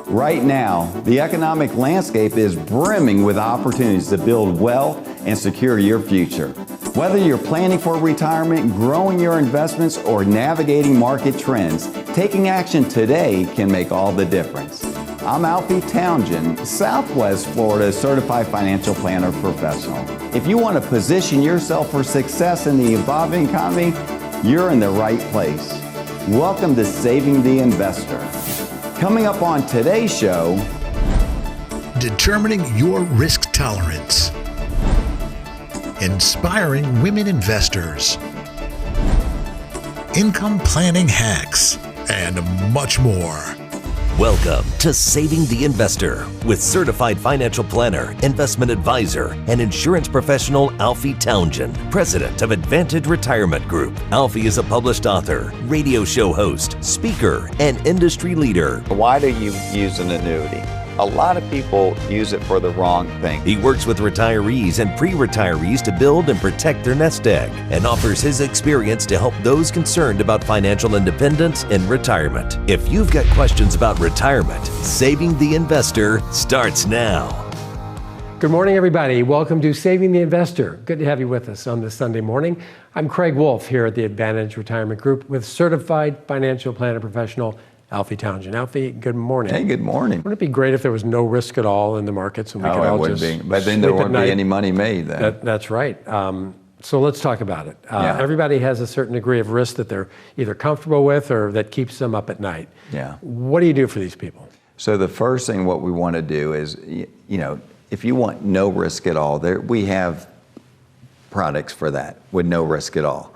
Right now, the economic landscape is brimming with opportunities to build wealth and secure your future. Whether you're planning for retirement, growing your investments, or navigating market trends, taking action today can make all the difference. I'm Alfie Townsend, Southwest Florida's Certified Financial Planner Professional. If you want to position yourself for success in the evolving economy, you're in the right place. Welcome to Saving the Investor. Coming up on today's show, determining your risk tolerance, inspiring women investors, income planning hacks, and much more. Welcome to Saving the Investor with certified financial planner, investment advisor, and insurance professional Alfie Townsend, president of Advantage Retirement Group. Alfie is a published author, radio show host, speaker, and industry leader. Why do you use an annuity? A lot of people use it for the wrong thing. He works with retirees and pre-retirees to build and protect their nest egg and offers his experience to help those concerned about financial independence in retirement. If you've got questions about retirement, Saving the Investor starts now. Good morning, everybody. Welcome to Saving the Investor. Good to have you with us on this Sunday morning. I'm Craig Wolf here at the Advantage Retirement Group with certified financial planner professional Alfie Townsend. Alfie, good morning. Hey, good morning. Wouldn't it be great if there was no risk at all in the markets and we could all just be. But then there wouldn't be any money made then. That's right. So let's talk about it. Everybody has a certain degree of risk that they're either comfortable with or that keeps them up at night. Yeah. What do you do for these people? So the first thing what we want to do is, if you want no risk at all, we have products for that with no risk at all.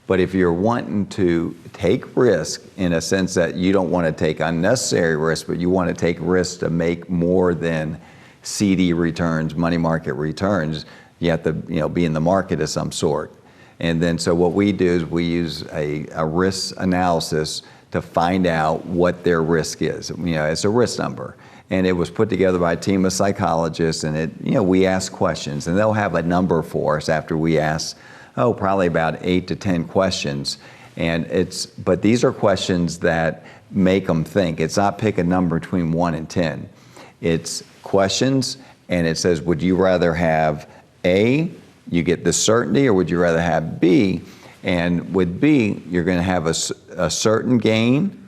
But if you're wanting to take risk in a sense that you don't want to take unnecessary risk, but you want to take risk to make more than CD returns, money market returns, you have to be in the market of some sort. And then so what we do is we use a risk analysis to find out what their risk is. It's a risk number. And it was put together by a team of psychologists, and we ask questions, and they'll have a number for us after we ask probably about 8 to 10 questions. But these are questions that make them think. It's not pick a number between 1 and 10. It's questions, and it says, would you rather have A, you get the certainty, or would you rather have B? And with B, you're going to have a certain gain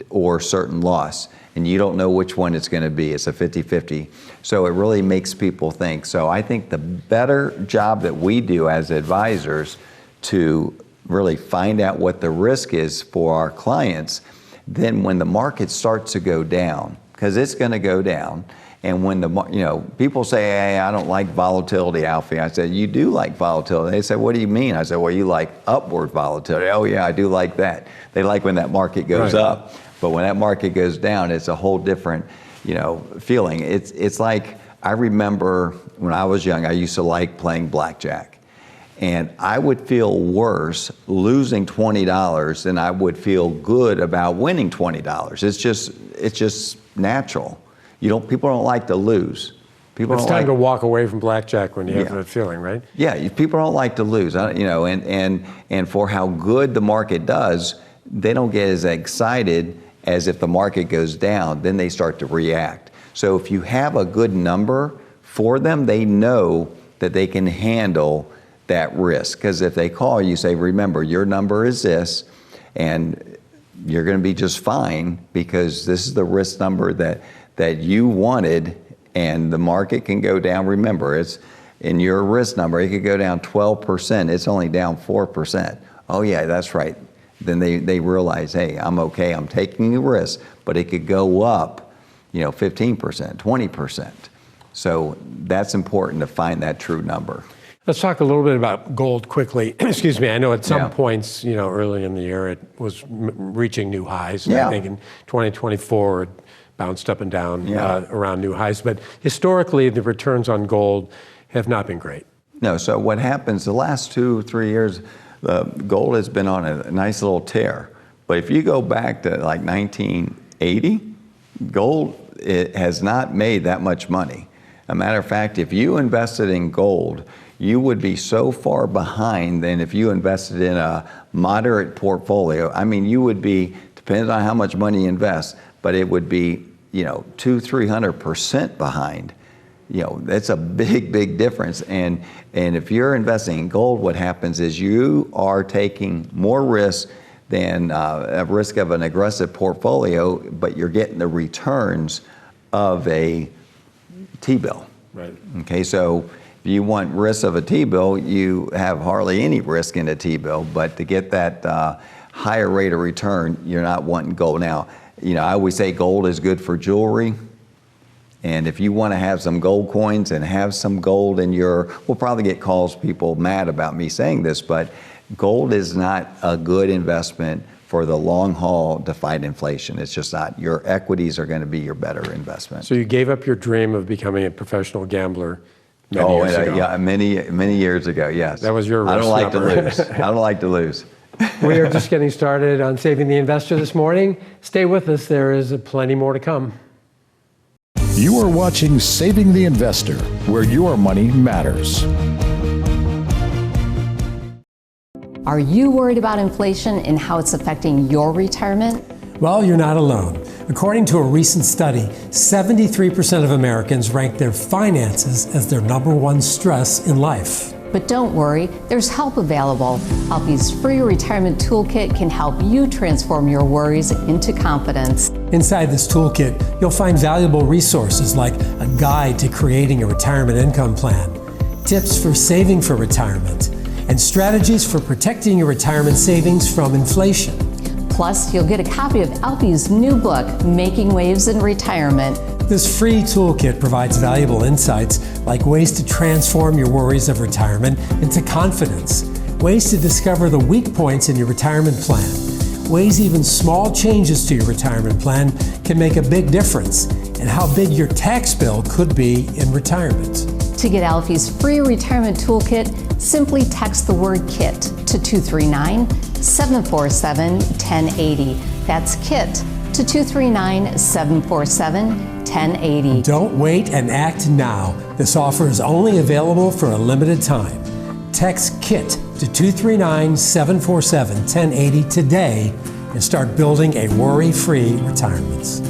or certain loss. And you don't know which one it's going to be. It's a 50-50. So it really makes people think. So I think the better job that we do as advisors to really find out what the risk is for our clients, then when the market starts to go down, because it's going to go down, and when people say, hey, I don't like volatility, Alfie. I said, you do like volatility. They said, what do you mean? I said, well, you like upward volatility. Oh yeah, I do like that. They like when that market goes up. But when that market goes down, it's a whole different, feeling. It's like, I remember when I was young, I used to like playing blackjack. And I would feel worse losing $20 than I would feel good about winning $20. It's just natural. People don't like to lose. It's time to walk away from blackjack when you have that feeling, right? Yeah, people don't like to lose, and for how good the market does, they don't get as excited as if the market goes down, then they start to react. So if you have a good number for them, they know that they can handle that risk. Because if they call you, say, remember, your number is this, and you're going to be just fine because this is the risk number that you wanted, and the market can go down. Remember, it's in your risk number, it could go down 12%. It's only down 4%. Oh yeah, that's right. Then they realize, hey, I'm okay, I'm taking a risk, but it could go up, 15%, 20%. So that's important to find that true number. Let's talk a little bit about gold quickly. Excuse me, I know at some points, early in the year, it was reaching new highs. I think in 2024, it bounced up and down around new highs. But historically, the returns on gold have not been great. No, so what happens the last 2-3 years, gold has been on a nice little tear. But if you go back to like 1980, gold has not made that much money. As a matter of fact, if you invested in gold, you would be so far behind than if you invested in a moderate portfolio. I mean, you would be, depends on how much money you invest, but it would be 200-300% behind. That's a big difference. And if you're investing in gold, what happens is you are taking more risk than a risk of an aggressive portfolio, but you're getting the returns of a T-bill. Right. Okay, so if you want risk of a T-bill, you have hardly any risk in a T-bill, but to get that higher rate of return, you're not wanting gold. Now, I always say gold is good for jewelry. And if you want to have some gold coins and have some gold in we'll probably get calls, people mad about me saying this, but gold is not a good investment for the long haul to fight inflation. It's just not. Your equities are going to be your better investment. So you gave up your dream of becoming a professional gambler many years ago. Yeah, many years ago, yes. That was your risk I don't like number. to lose. I don't like to lose. We are just getting started on Saving the Investor this morning. Stay with us. There is plenty more to come. You are watching Saving the Investor, where your money matters. Are you worried about inflation and how it's affecting your retirement? Well, you're not alone. According to a recent study, 73% of Americans rank their finances as their number one stress in life. But don't worry, there's help available. Alfie's free retirement toolkit can help you transform your worries into confidence. Inside this toolkit, you'll find valuable resources like a guide to creating a retirement income plan, tips for saving for retirement, and strategies for protecting your retirement savings from inflation. Plus, you'll get a copy of Alfie's new book, Making Waves in Retirement. This free toolkit provides valuable insights like ways to transform your worries of retirement into confidence, ways to discover the weak points in your retirement plan, ways even small changes to your retirement plan can make a big difference, and how big your tax bill could be in retirement. To get Alfie's free retirement toolkit, simply text the word KIT to 239-747-1080. That's KIT to 239-747-1080. Don't wait and act now. This offer is only available for a limited time. Text KIT to 239-747-1080 today and start building a worry-free retirement.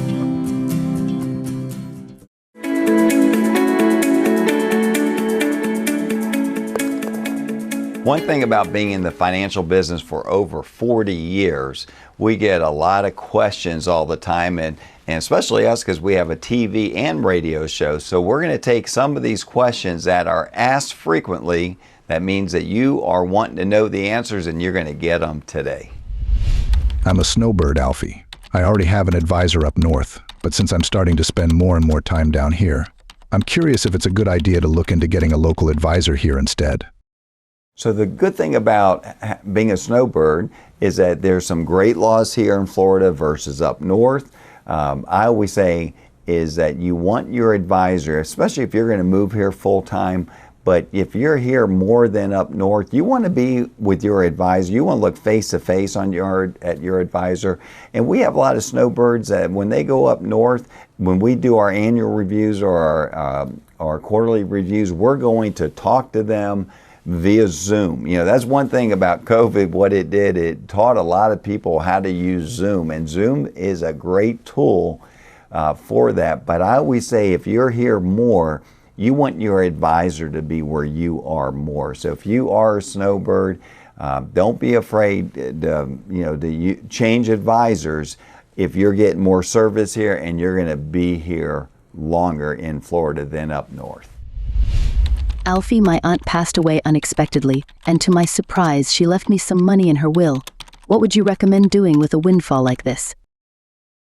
One thing about being in the financial business for over 40 years, we get a lot of questions all the time, and especially us because we have a TV and radio show. So we're going to take some of these questions that are asked frequently. That means that you are wanting to know the answers, and you're going to get them today. I'm a snowbird, Alfie. I already have an advisor up north, but since I'm starting to spend more and more time down here, I'm curious if it's a good idea to look into getting a local advisor here instead. So the good thing about being a snowbird is that there's some great laws here in Florida versus up north. I always say is that you want your advisor, especially if you're going to move here full time, but if you're here more than up north, you want to be with your advisor. You want to look face to face at your advisor. And we have a lot of snowbirds that when they go up north, when we do our annual reviews or our quarterly reviews, we're going to talk to them via Zoom. That's one thing about COVID, what it did, it taught a lot of people how to use Zoom, and Zoom is a great tool for that. But I always say if you're here more, you want your advisor to be where you are more. So if you are a snowbird, don't be afraid to change advisors if you're getting more service here and you're going to be here longer in Florida than up north. Alfie, my aunt passed away unexpectedly, and to my surprise, she left me some money in her will. What would you recommend doing with a windfall like this?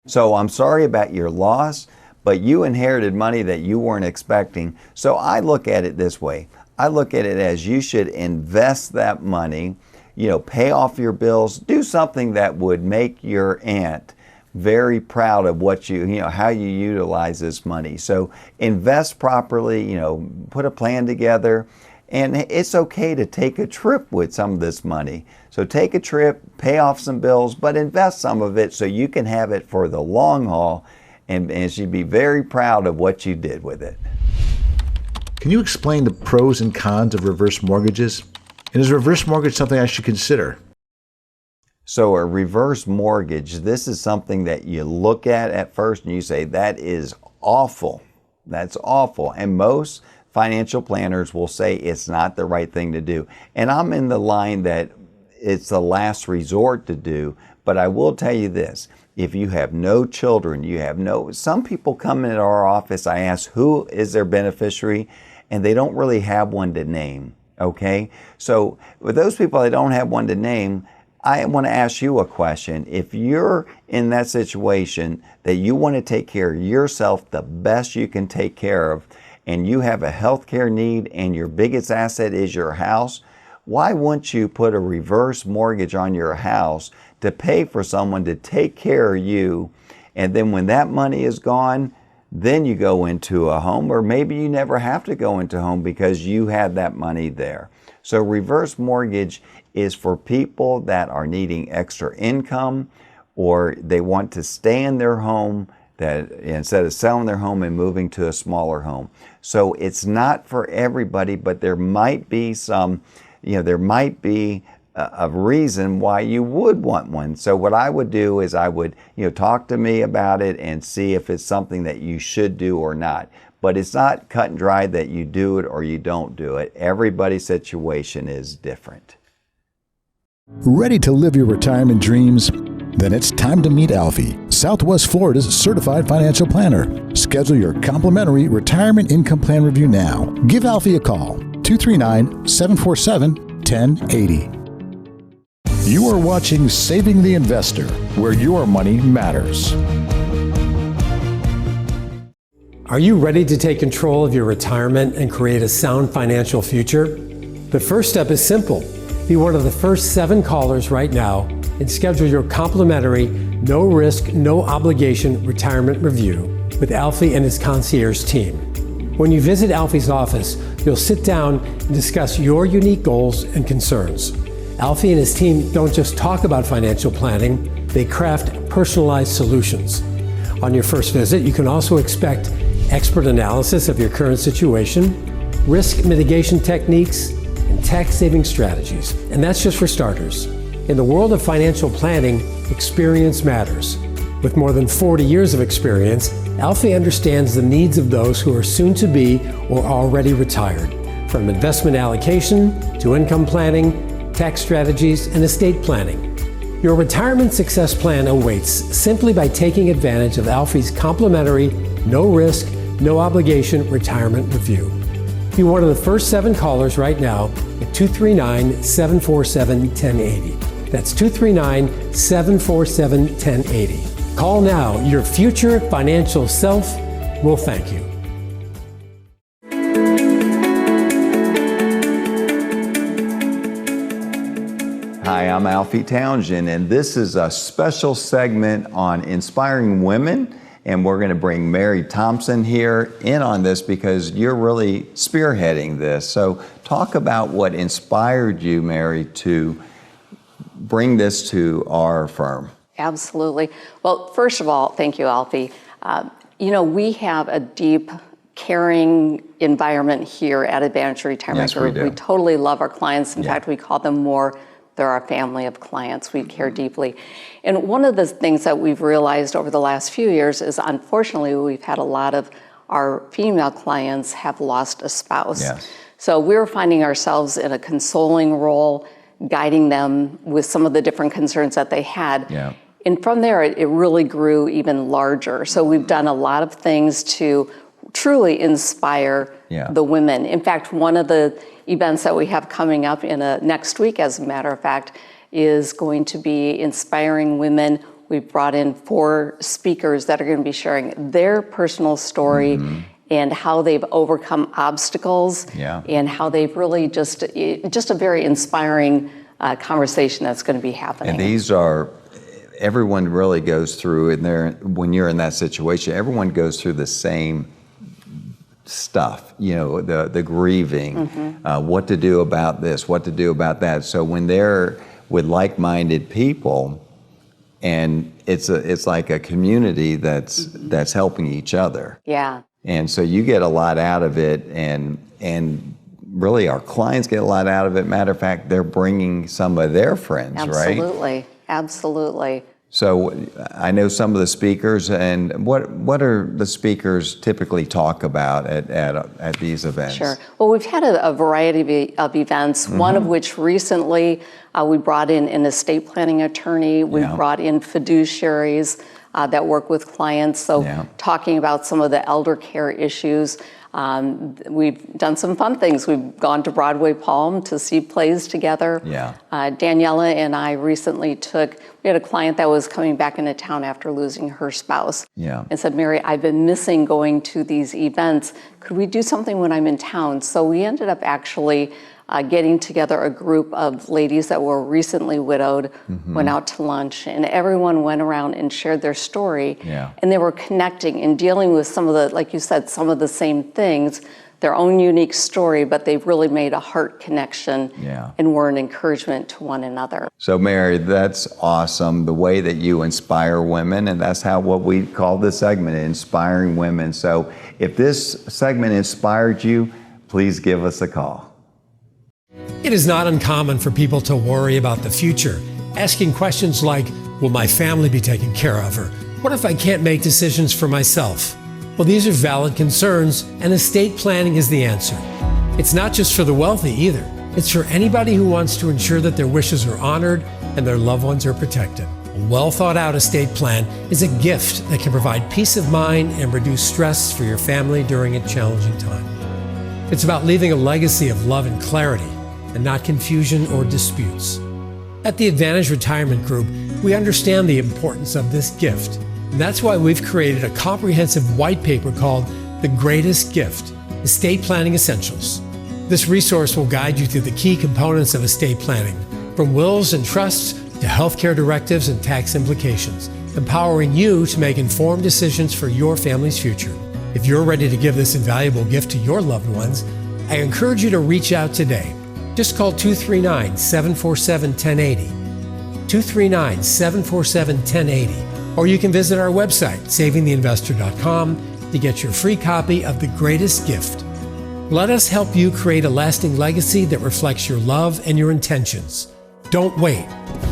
So I'm sorry about your loss, but you inherited money that you weren't expecting. So I look at it this way. I look at it as you should invest that money, pay off your bills, do something that would make your aunt very proud of what how you utilize this money. So invest properly, put a plan together, and it's okay to take a trip with some of this money. So take a trip, pay off some bills, but invest some of it so you can have it for the long haul, and she'd be very proud of what you did with it. Can you explain the pros and cons of reverse mortgages? And is a reverse mortgage something I should consider? So a reverse mortgage, this is something that you look at first and you say, that is awful. That's awful. And most financial planners will say it's not the right thing to do. And I'm in the line that it's the last resort to do. But I will tell you this, if you have no children, some people come into our office, I ask who is their beneficiary, and they don't really have one to name, okay? So with those people that don't have one to name, I want to ask you a question. If you're in that situation that you want to take care of yourself the best you can take care of, and you have a health care need and your biggest asset is your house, why wouldn't you put a reverse mortgage on your house to pay for someone to take care of you, and then when that money is gone, then you go into a home, or maybe you never have to go into a home because you had that money there. So reverse mortgage is for people that are needing extra income, or they want to stay in their home that instead of selling their home and moving to a smaller home. So it's not for everybody, but there might be some, there might be a reason why you would want one. So what I would do is I would, talk to me about it and see if it's something that you should do or not. But it's not cut and dry that you do it or you don't do it. Everybody's situation is different. Ready to live your retirement dreams? Then it's time to meet Alfie, Southwest Florida's certified financial planner. Schedule your complimentary retirement income plan review now. Give Alfie a call, 239-747-1080. You are watching Saving the Investor, where your money matters. Are you ready to take control of your retirement and create a sound financial future? The first step is simple. Be one of the first 7 callers right now and schedule your complimentary, no-risk, no-obligation retirement review with Alfie and his concierge team. When you visit Alfie's office, you'll sit down and discuss your unique goals and concerns. Alfie and his team don't just talk about financial planning, they craft personalized solutions. On your first visit, you can also expect expert analysis of your current situation, risk mitigation techniques, and tax-saving strategies. And that's just for starters. In the world of financial planning, experience matters. With more than 40 years of experience, Alfie understands the needs of those who are soon to be or already retired, from investment allocation to income planning, tax strategies, and estate planning. Your retirement success plan awaits simply by taking advantage of Alfie's complimentary, no-risk, no-obligation retirement review. Be one of the first 7 callers right now at 239-747-1080. That's 239-747-1080. Call now. Your future financial self will thank you. Hi, I'm Alfie Townsend, and this is a special segment on inspiring women. And we're going to bring Mary Thompson here in on this because you're really spearheading this. So talk about what inspired you, Mary, to bring this to our firm. Absolutely. Well, first of all, thank you, Alfie. We have a deep, caring environment here at Advantage Retirement Group. We totally love our clients. In fact, we call them more. They're our family of clients. We care deeply. And one of the things that we've realized over the last few years is, unfortunately, we've had a lot of our female clients have lost a spouse. Yes. So we're finding ourselves in a consoling role, guiding them with some of the different concerns that they had. Yeah. And from there, it really grew even larger. So we've done a lot of things to truly inspire the women. In fact, one of the events that we have coming up next week, as a matter of fact, is going to be inspiring women. We've brought in 4 speakers that are going to be sharing their personal story and how they've overcome obstacles and how they've really just a very inspiring conversation that's going to be happening. And these are, everyone really goes through, and when you're in that situation, everyone goes through the same stuff, the grieving, what to do about this, what to do about that. So when they're with like-minded people, and it's like a community that's helping each other. Yeah. And so you get a lot out of it, and really our clients get a lot out of it. Matter of fact, they're bringing some of their friends, right? Absolutely. Absolutely. So I know some of the speakers, and what are the speakers typically talk about at these events? Sure. Well, we've had a variety of events, one of which recently we brought in an estate planning attorney. We brought in fiduciaries that work with clients, so talking about some of the elder care issues. We've done some fun things. We've gone to Broadway Palm to see plays together. Daniela and I recently we had a client that was coming back into town after losing her spouse. And said, Mary, I've been missing going to these events. Could we do something when I'm in town? So we ended up actually getting together a group of ladies that were recently widowed, went out to lunch, and everyone went around and shared their story. And they were connecting and dealing with some of the, like you said, some of the same things, their own unique story, but they've really made a heart connection and were an encouragement to one another. So Mary, that's awesome, the way that you inspire women, and that's what we call this segment, Inspiring Women. So if this segment inspired you, please give us a call. It is not uncommon for people to worry about the future, asking questions like, will my family be taken care of? Or what if I can't make decisions for myself? Well, these are valid concerns, and estate planning is the answer. It's not just for the wealthy either. It's for anybody who wants to ensure that their wishes are honored and their loved ones are protected. A well thought out estate plan is a gift that can provide peace of mind and reduce stress for your family during a challenging time. It's about leaving a legacy of love and clarity, and not confusion or disputes. At the Advantage Retirement Group, we understand the importance of this gift, and that's why we've created a comprehensive white paper called The Greatest Gift: Estate Planning Essentials. This resource will guide you through the key components of estate planning, from wills and trusts to healthcare directives and tax implications, empowering you to make informed decisions for your family's future. If you're ready to give this invaluable gift to your loved ones, I encourage you to reach out today. Just call 239-747-1080, 239-747-1080, or you can visit our website, savingtheinvestor.com, to get your free copy of The Greatest Gift. Let us help you create a lasting legacy that reflects your love and your intentions. Don't wait.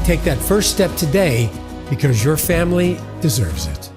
Take that first step today, because your family deserves it.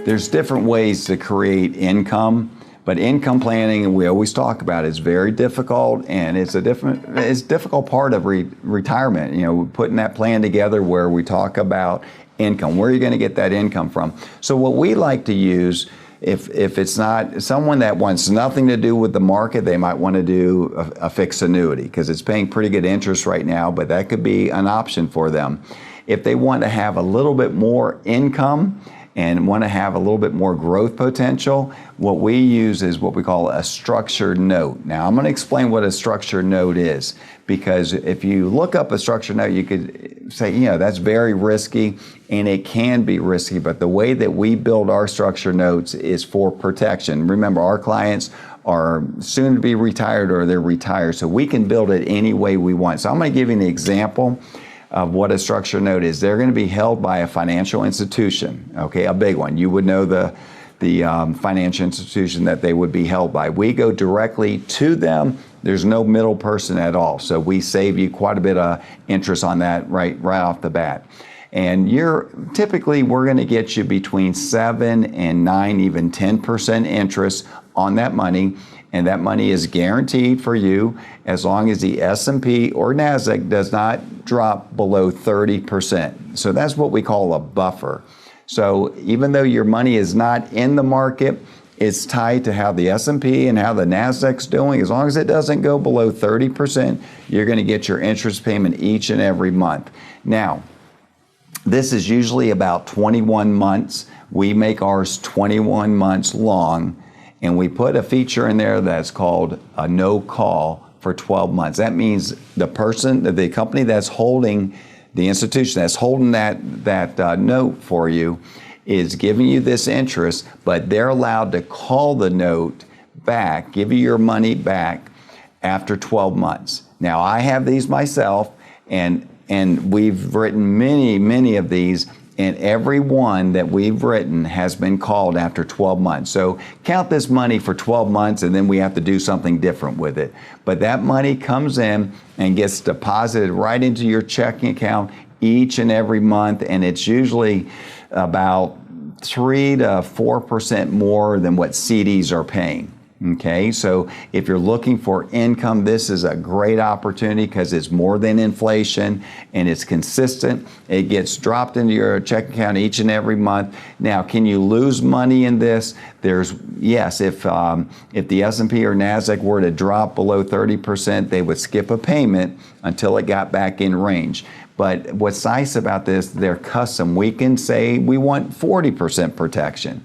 There's different ways to create income, but income planning, we always talk about, is very difficult, and it's a difficult part of retirement. You know, putting that plan together where we talk about income. Where are you going to get that income from? So what we like to use, if it's not someone that wants nothing to do with the market, they might want to do a fixed annuity because it's paying pretty good interest right now, but that could be an option for them. If they want to have a little bit more income and want to have a little bit more growth potential, what we use is what we call a structured note. Now, I'm going to explain what a structured note is, because if you look up a structured note, you could say, you know, that's very risky, and it can be risky, but the way that we build our structured notes is for protection. Remember, our clients are soon to be retired or they're retired, so we can build it any way we want. So I'm going to give you an example of what a structured note is. They're going to be held by a financial institution, okay, a big one. You would know the financial institution that they would be held by. We go directly to them. There's no middle person at all, so we save you quite a bit of interest on that right off the bat. And we're going to get you between 7 and 9, even 10% interest on that money. And that money is guaranteed for you as long as the S&P or NASDAQ does not drop below 30%. So that's what we call a buffer. So even though your money is not in the market, it's tied to how the S&P and how the NASDAQ's doing. As long as it doesn't go below 30%, you're going to get your interest payment each and every month. Now, this is usually about 21 months. We make ours 21 months long. And we put a feature in there that's called a no call for 12 months. That means the company that's holding, the institution that's holding that note for you is giving you this interest, but they're allowed to call the note back, give you your money back after 12 months. Now, I have these myself, and we've written many of these, and every one that we've written has been called after 12 months. So count this money for 12 months and then we have to do something different with it. But that money comes in and gets deposited right into your checking account each and every month, and it's usually about 3 to 4% more than what CDs are paying. Okay, so if you're looking for income, this is a great opportunity because it's more than inflation and it's consistent. It gets dropped into your checking account each and every month. Now, can you lose money in this? Yes, if the S&P or NASDAQ were to drop below 30%, they would skip a payment until it got back in range. But what's nice about this, they're custom. We can say we want 40% protection.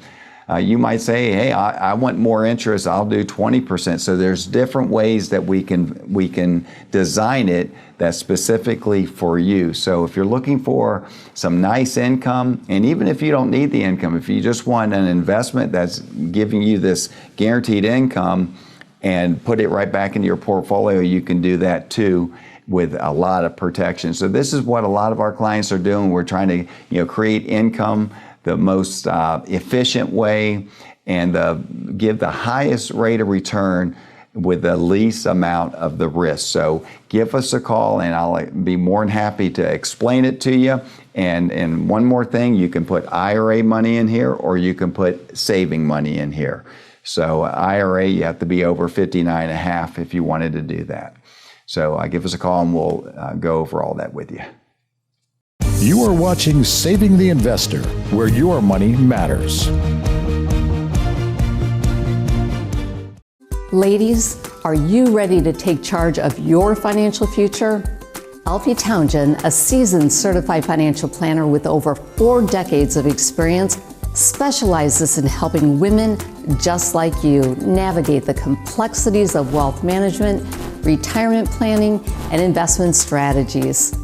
You might say, hey, I want more interest, I'll do 20%. So there's different ways that we can design it that's specifically for you. So if you're looking for some nice income, and even if you don't need the income, if you just want an investment that's giving you this guaranteed income and put it right back into your portfolio, you can do that too with a lot of protection. So this is what a lot of our clients are doing. We're trying to create income the most efficient way and give the highest rate of return with the least amount of the risk. So give us a call and I'll be more than happy to explain it to you. And one more thing, you can put IRA money in here or you can put saving money in here. So IRA, you have to be over 59.5 if you wanted to do that. So give us a call and we'll go over all that with you. You are watching Saving the Investor, where your money matters. Ladies, are you ready to take charge of your financial future? Alfie Townsend, a seasoned certified financial planner with over 4 decades of experience, specializes in helping women just like you navigate the complexities of wealth management, retirement planning, and investment strategies.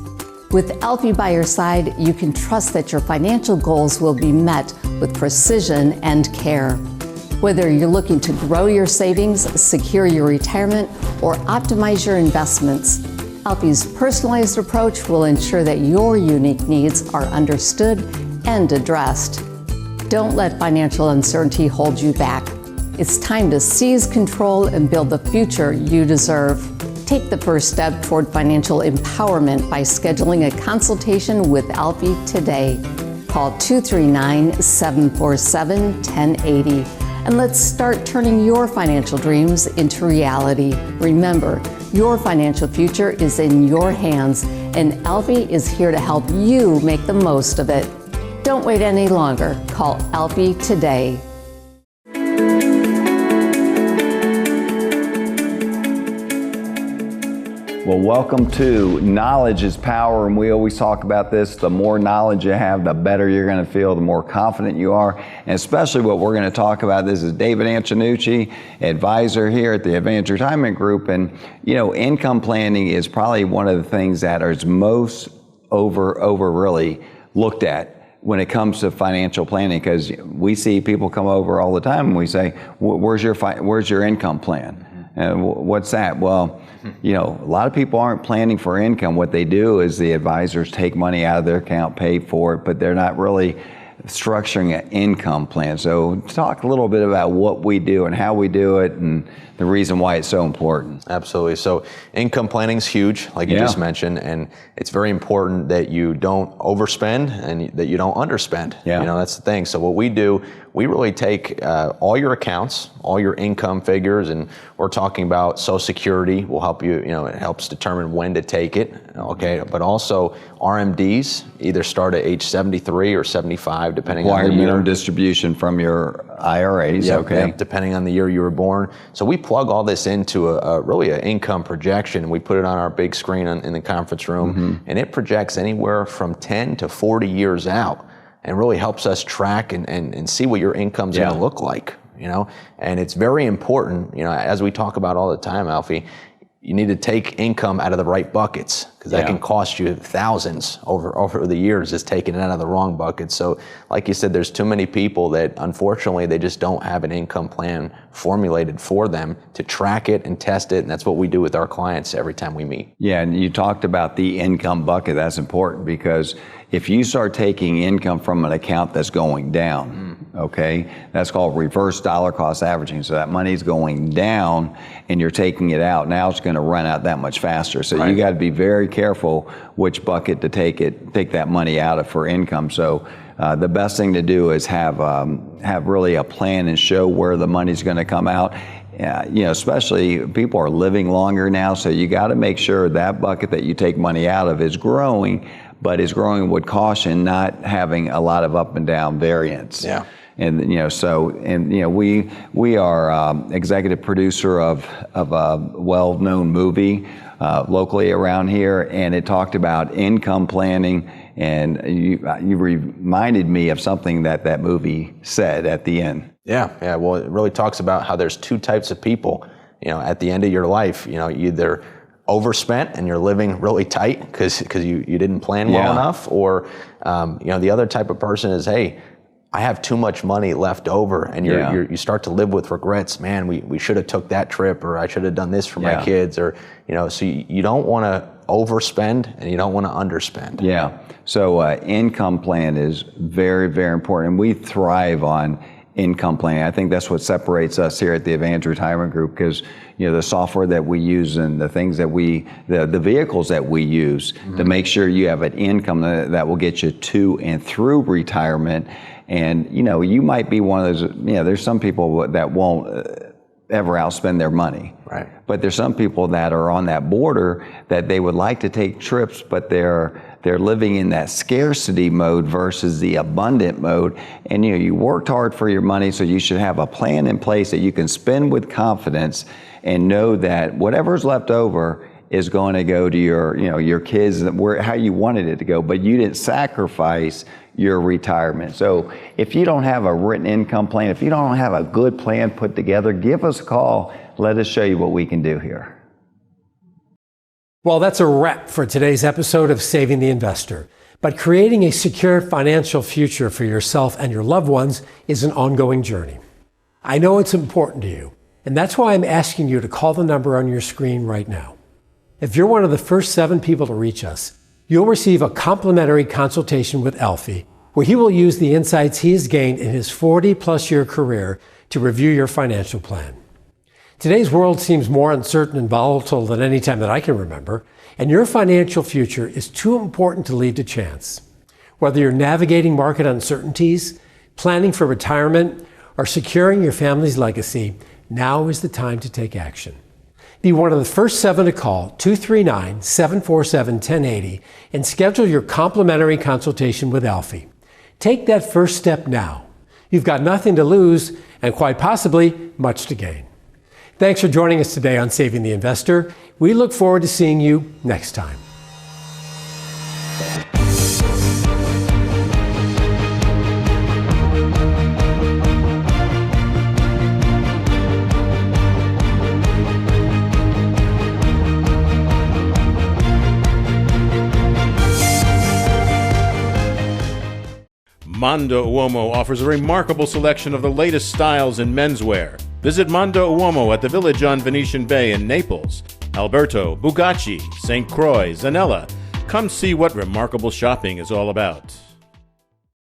With Alfie by your side, you can trust that your financial goals will be met with precision and care. Whether you're looking to grow your savings, secure your retirement, or optimize your investments, Alfie's personalized approach will ensure that your unique needs are understood and addressed. Don't let financial uncertainty hold you back. It's time to seize control and build the future you deserve. Take the first step toward financial empowerment by scheduling a consultation with Alfie today. Call 239-747-1080 and let's start turning your financial dreams into reality. Remember, your financial future is in your hands and Alfie is here to help you make the most of it. Don't wait any longer. Call Alfie today. Well, welcome to Knowledge is Power, and we always talk about this. The more knowledge you have, the better you're going to feel, the more confident you are, and especially what we're going to talk about. This is David Antonucci, advisor here at the Advanced Retirement Group, and income planning is probably one of the things that is most over really looked at when it comes to financial planning, because we see people come over all the time and we say, where's your income plan? And what's that? Well, a lot of people aren't planning for income. What they do is the advisors take money out of their account, pay for it, but they're not really structuring an income plan. So talk a little bit about what we do and how we do it and the reason why it's so important. Absolutely. So income planning is huge, like you just mentioned, and it's very important that you don't overspend and that you don't underspend. Yeah. That's the thing. So what we do, we really take all your accounts, all your income figures, and we're talking about Social Security will help you, it helps determine when to take it, okay? But also RMDs either start at age 73 or 75, depending on the year. Required minimum distribution from your IRAs, okay? Yep, depending on the year you were born. So we plug all this into really an income projection. We put it on our big screen in the conference room, and it projects anywhere from 10 to 40 years out, and really helps us track and see what your income's going to look like. And it's very important, as we talk about all the time, Alfie, you need to take income out of the right buckets, because that can cost you thousands over the years just taking it out of the wrong buckets. So like you said, there's too many people that unfortunately they just don't have an income plan formulated for them to track it and test it, and that's what we do with our clients every time we meet. Yeah, and you talked about the income bucket. That's important, because if you start taking income from an account that's going down, okay, that's called reverse dollar cost averaging. So that money's going down and you're taking it out. Now it's going to run out that much faster. So you got to be very careful which bucket to take that money out of for income. So the best thing to do is have really a plan and show where the money's going to come out. Especially people are living longer now, so you got to make sure that bucket that you take money out of is growing, but is growing with caution, not having a lot of up and down variance. Yeah. And we are executive producer of a well-known movie locally around here, and it talked about income planning. And you reminded me of something that movie said at the end. Yeah. Well, it really talks about how there's two types of people. At the end of your life, you either overspent and you're living really tight because you didn't plan well enough, or the other type of person is, hey, I have too much money left over, and you start to live with regrets. Man, we should have took that trip, or I should have done this for my kids, or so you don't want to overspend and you don't want to underspend. Yeah. So income plan is very, very important. We thrive on income planning. I think that's what separates us here at the Advantage Retirement Group, because the software that we use and the things that the vehicles that we use to make sure you have an income that will get you to and through retirement. And you might be one of those. There's some people that won't ever outspend their money. Right. But there's some people that are on that border that they would like to take trips, but they're living in that scarcity mode versus the abundant mode. And you worked hard for your money, so you should have a plan in place that you can spend with confidence and know that whatever's left over is going to go to your kids, how you wanted it to go, but you didn't sacrifice your retirement. So if you don't have a written income plan, if you don't have a good plan put together, give us a call. Let us show you what we can do here. Well, that's a wrap for today's episode of Saving the Investor. But creating a secure financial future for yourself and your loved ones is an ongoing journey. I know it's important to you, and that's why I'm asking you to call the number on your screen right now. If you're one of the first 7 people to reach us, you'll receive a complimentary consultation with Alfie, where he will use the insights he has gained in his 40-plus year career to review your financial plan. Today's world seems more uncertain and volatile than any time that I can remember, and your financial future is too important to leave to chance. Whether you're navigating market uncertainties, planning for retirement, or securing your family's legacy, now is the time to take action. Be one of the first 7 to call 239-747-1080 and schedule your complimentary consultation with Alfie. Take that first step now. You've got nothing to lose and quite possibly much to gain. Thanks for joining us today on Saving the Investor. We look forward to seeing you next time. Mondo Uomo offers a remarkable selection of the latest styles in menswear. Visit Mondo Uomo at the Village on Venetian Bay in Naples, Alberto, Bugacci, St. Croix, Zanella. Come see what remarkable shopping is all about.